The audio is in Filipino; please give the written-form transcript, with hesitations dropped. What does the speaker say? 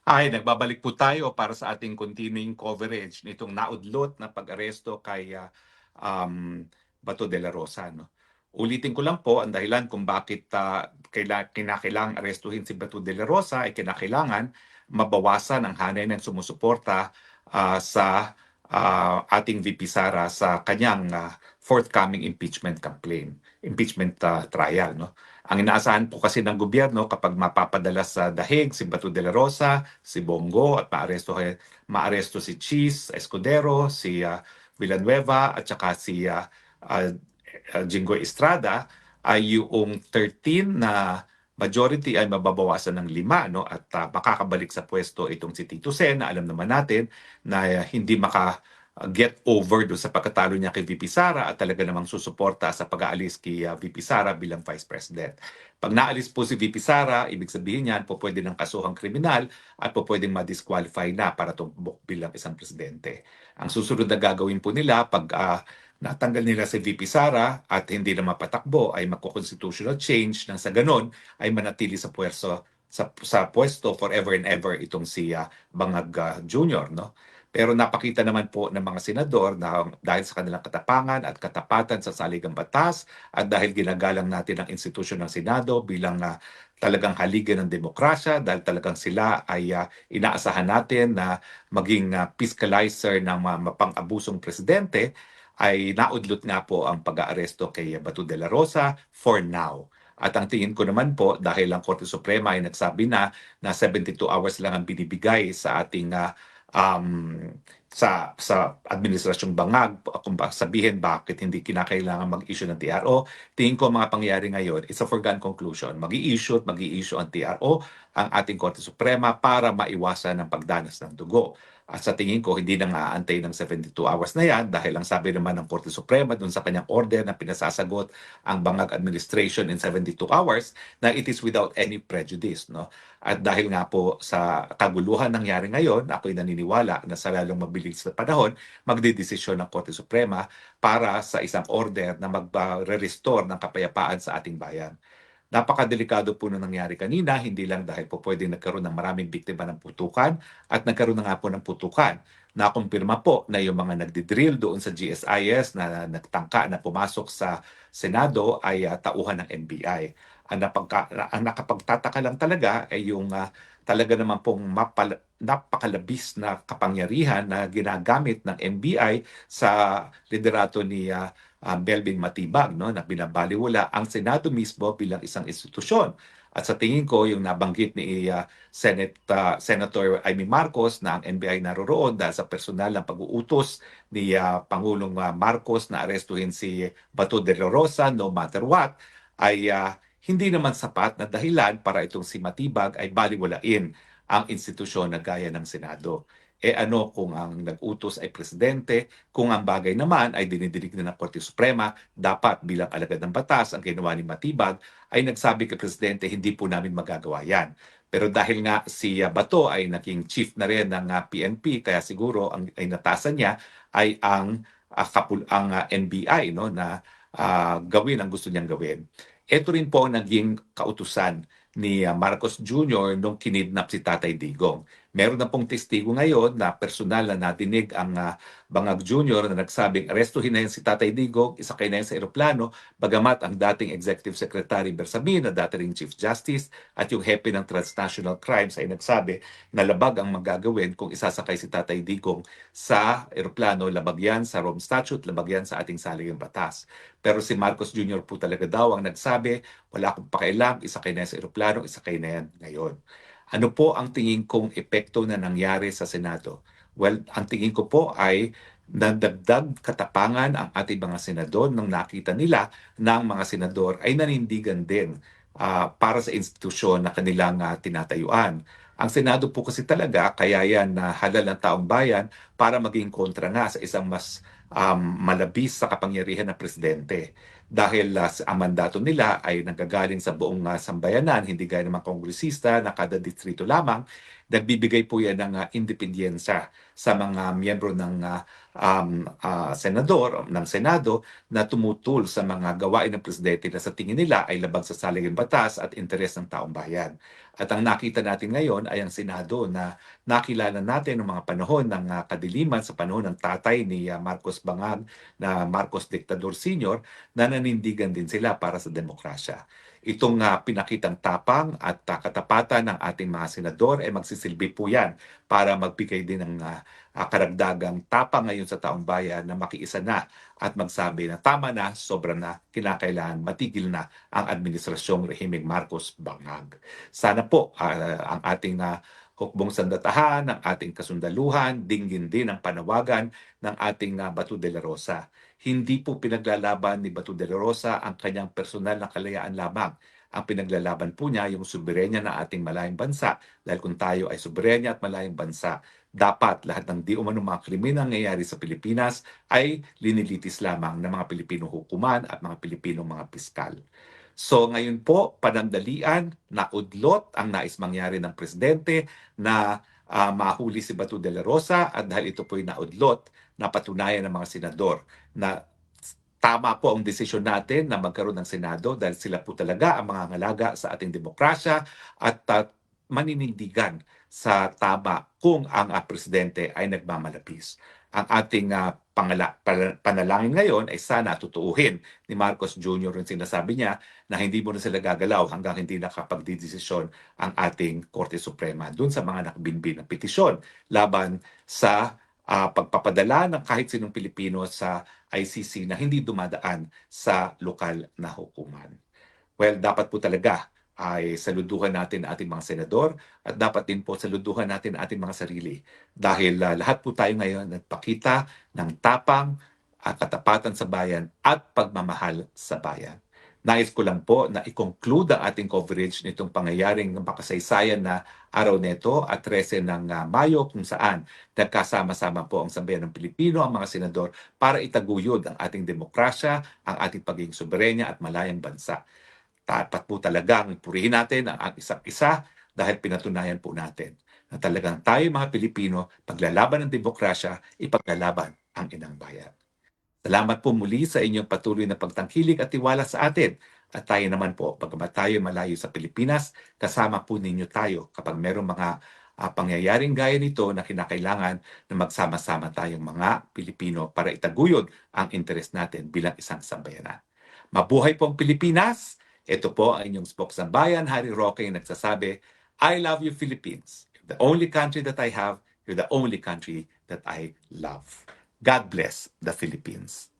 Nagbabalik po tayo para sa ating continuing coverage nitong naudlot na pag-aresto kay Bato de la Rosa. No? Ulitin ko lang po ang dahilan kung bakit kinakailangang arestuhin si Bato de la Rosa ay kinakailangan mabawasan ang hanay ng sumusuporta sa ating VP Sara sa kanyang forthcoming impeachment trial. No? Ang inaasahan po kasi ng gobyerno kapag mapapadala sa dahig si Bato de la Rosa, si Bongo at maaresto si Cheese Escudero, si Villanueva at saka si Jinggoy Estrada ay yung 13 na majority ay mababawasan ng 5, no, at makakabalik sa pwesto itong si Tito Sen na alam naman natin na hindi get over doon sa pagkatalo niya kay VP Sara at talaga namang susuporta sa pag-aalis kay VP Sara bilang Vice President. Pag naalis po si VP Sara, ibig sabihin niyan po pwede ng kasuhang kriminal at po pwedeng ma-disqualify na para tumbok bilang isang presidente. Ang susunod na gagawin po nila pag natanggal nila si VP Sara at hindi na mapatakbo ay magko-constitutional change nang sa ganon ay manatili sa pwesto forever and ever itong si Bangag Jr. No? Pero napakita naman po ng mga senador na dahil sa kanilang katapangan at katapatan sa saligang batas at dahil ginagalang natin ang institusyon ng Senado bilang talagang haligan ng demokrasya, dahil talagang sila ay inaasahan natin na maging fiscalizer ng mapang-abusong presidente, ay naudlot nga po ang pag-aaresto kay Bato de la Rosa for now. At ang tingin ko naman po, dahil ang Korte Suprema ay nagsabi na 72 hours lang ang binibigay sa ating sa administrasyong Bangag, kung sabihin bakit hindi kinakailangan mag-issue ng TRO, tingin ko mga pangyayari ngayon, it's a foregone conclusion. Mag-i-issue ang TRO, ang ating Korte Suprema para maiwasan ang pagdanas ng dugo. At sa tingin ko, hindi na nga aantay ng 72 hours na yan dahil ang sabi naman ng Korte Suprema dun sa kanyang order na pinasasagot ang Bangag administration in 72 hours na it is without any prejudice. No? At dahil nga po sa kaguluhan nangyari ngayon, ako'y naniniwala na sa lalong mabilis na panahon, magdidesisyon ng Korte Suprema para sa isang order na mag-restore ng kapayapaan sa ating bayan. Napakadelikado po nung nangyari kanina, hindi lang dahil po pwedeng nagkaroon ng maraming biktima ng putukan at nagkaroon na nga po ng putukan. Nakumpirma po na yung mga nagdidrill doon sa GSIS na nagtangka na pumasok sa Senado ay tauhan ng NBI. Ang nakapagtataka lang talaga ay yung talaga naman pong napakalabis na kapangyarihan na ginagamit ng NBI sa liderato ni Melvin Matibag, no, na binabaliwala ang Senado mismo bilang isang institusyon. At sa tingin ko, yung nabanggit ni Senator Amy Marcos na ang NBI naroroon dahil sa personal na pag-uutos ni Pangulong Marcos na arestuhin si Bato de la Rosa no matter what, ay hindi naman sapat na dahilan para itong si Matibag ay baliwalain ang institusyon na gaya ng Senado. Ano kung ang nag-utos ay presidente, kung ang bagay naman ay dinidinig na ng Korte Suprema, dapat bilang alagad ng batas ang ginawa ni Matibag ay nagsabi kay presidente, hindi po namin magagawa yan. Pero dahil nga si Bato ay naging chief na rin ng PNP, kaya siguro ang inatasan niya ay ang NBI, no, na gawin ang gusto niyang gawin. Ito rin po ang naging kautusan ni Marcos Jr. nung kinidnap si Tatay Digong. Meron na pong testigo ngayon na personal na natinig ang Bangag Jr. na nagsabing arestuhin na yan si Tatay Digong, isakay na yan sa eroplano, bagamat ang dating Executive Secretary Bersamin na dating Chief Justice at yung hepe ng transnational crimes ay nagsabi na labag ang magagawin kung isasakay si Tatay Digong sa eroplano, labag yan sa Rome Statute, labag yan sa ating saligang batas. Pero si Marcos Jr. po talaga daw ang nagsabi, wala akong pakialam, isakay na yan sa eroplano, isakay na yan ngayon. Ano po ang tingin kong epekto na nangyari sa Senado? Well, ang tingin ko po ay nadagdag katapangan ang ating mga senador nang nakita nila na ang mga senador ay nanindigan din para sa institusyon na kanilang tinatayuan. Ang Senado po kasi talaga, kaya yan na halal ng taong bayan para maging kontra nga sa isang mas malabis sa kapangyarihan ng presidente. dahil ang mandato nila ay nanggagaling sa buong sambayanan, hindi gaya ng mga kongresista na kada distrito lamang. Nagbibigay po yan ng independensya sa mga miyembro ng senador, ng Senado, na tumutol sa mga gawain ng presidente na sa tingin nila ay labag sa saligang batas at interes ng taong bayan. At ang nakita natin ngayon ay ang Senado na nakilala natin noong mga panahon ng kadiliman sa panahon ng tatay ni Marcos Bangag na Marcos Dictador Sr. na nanindigan din sila para sa demokrasya. Itong pinakitang tapang at katapatan ng ating mga senador ay magsisilbi po yan para magbigay din ng karagdagang tapang ngayon sa taong bayan na makiisa na at magsabi na tama na, sobra na, kinakailangan matigil na ang administrasyong rehimeng Marcos Bangag. Sana po ang ating hukbong sandatahan, ang ating kasundaluhan, dinggin din ang panawagan ng ating Bato de la Rosa. Hindi po pinaglalaban ni Bato de la Rosa ang kanyang personal na kalayaan lamang. Ang pinaglalaban po niya yung soberenya ng ating malayang bansa. Dahil kung tayo ay soberenya at malayang bansa, dapat lahat ng di umano mga krimen na nangyayari sa Pilipinas ay linilitis lamang ng mga Pilipino hukuman at mga Pilipino mga piskal. So ngayon po, panandalian, naudlot ang nais mangyari ng presidente na mahuli si Bato de la Rosa at dahil ito po'y naudlot, napatunayan ng mga senador na tama po ang desisyon natin na magkaroon ng Senado dahil sila po talaga ang mga ngalaga sa ating demokrasya at maninindigan sa tama kung ang presidente ay nagmamalabis. Ang ating panalangin ngayon ay sana tutuuhin ni Marcos Jr. yung sinasabi niya na hindi mo na sila gagalaw hanggang hindi nakapagdidesisyon ang ating Korte Suprema dun sa mga nakabinbin na petisyon laban sa pagpapadala ng kahit sinong Pilipino sa ICC na hindi dumadaan sa lokal na hukuman. Well, dapat po talaga ay saluduhan natin ang ating mga senador at dapat din po saluduhan natin ang ating mga sarili dahil lahat po tayo ngayon nagpakita ng tapang, katapatan sa bayan at pagmamahal sa bayan. Nais ko lang po na i-conclude ang ating coverage nitong pangyayaring makasaysayan na araw neto at 13 ng Mayo kung saan nagkasama-sama po ang sambayan ng Pilipino, ang mga senador para itaguyod ang ating demokrasya, ang ating pagiging soberenya at malayang bansa. Dapat po talagang purihin natin ang isa't isa dahil pinatunayan po natin na talagang tayo mga Pilipino, paglalaban ng demokrasya, ipaglalaban ang inang bayan. Salamat po muli sa inyong patuloy na pagtangkilik at tiwala sa atin. At tayo naman po, pagkamat tayo malayo sa Pilipinas, kasama po ninyo tayo kapag merong mga pangyayaring gaya nito na kinakailangan na magsama-sama tayong mga Pilipino para itaguyod ang interes natin bilang isang sambayanan. Mabuhay po ang Pilipinas! Ito po ang inyong spokesman Harry Roque yung nagsasabi, I love you Philippines. You're the only country that I have. You're the only country that I love. God bless the Philippines.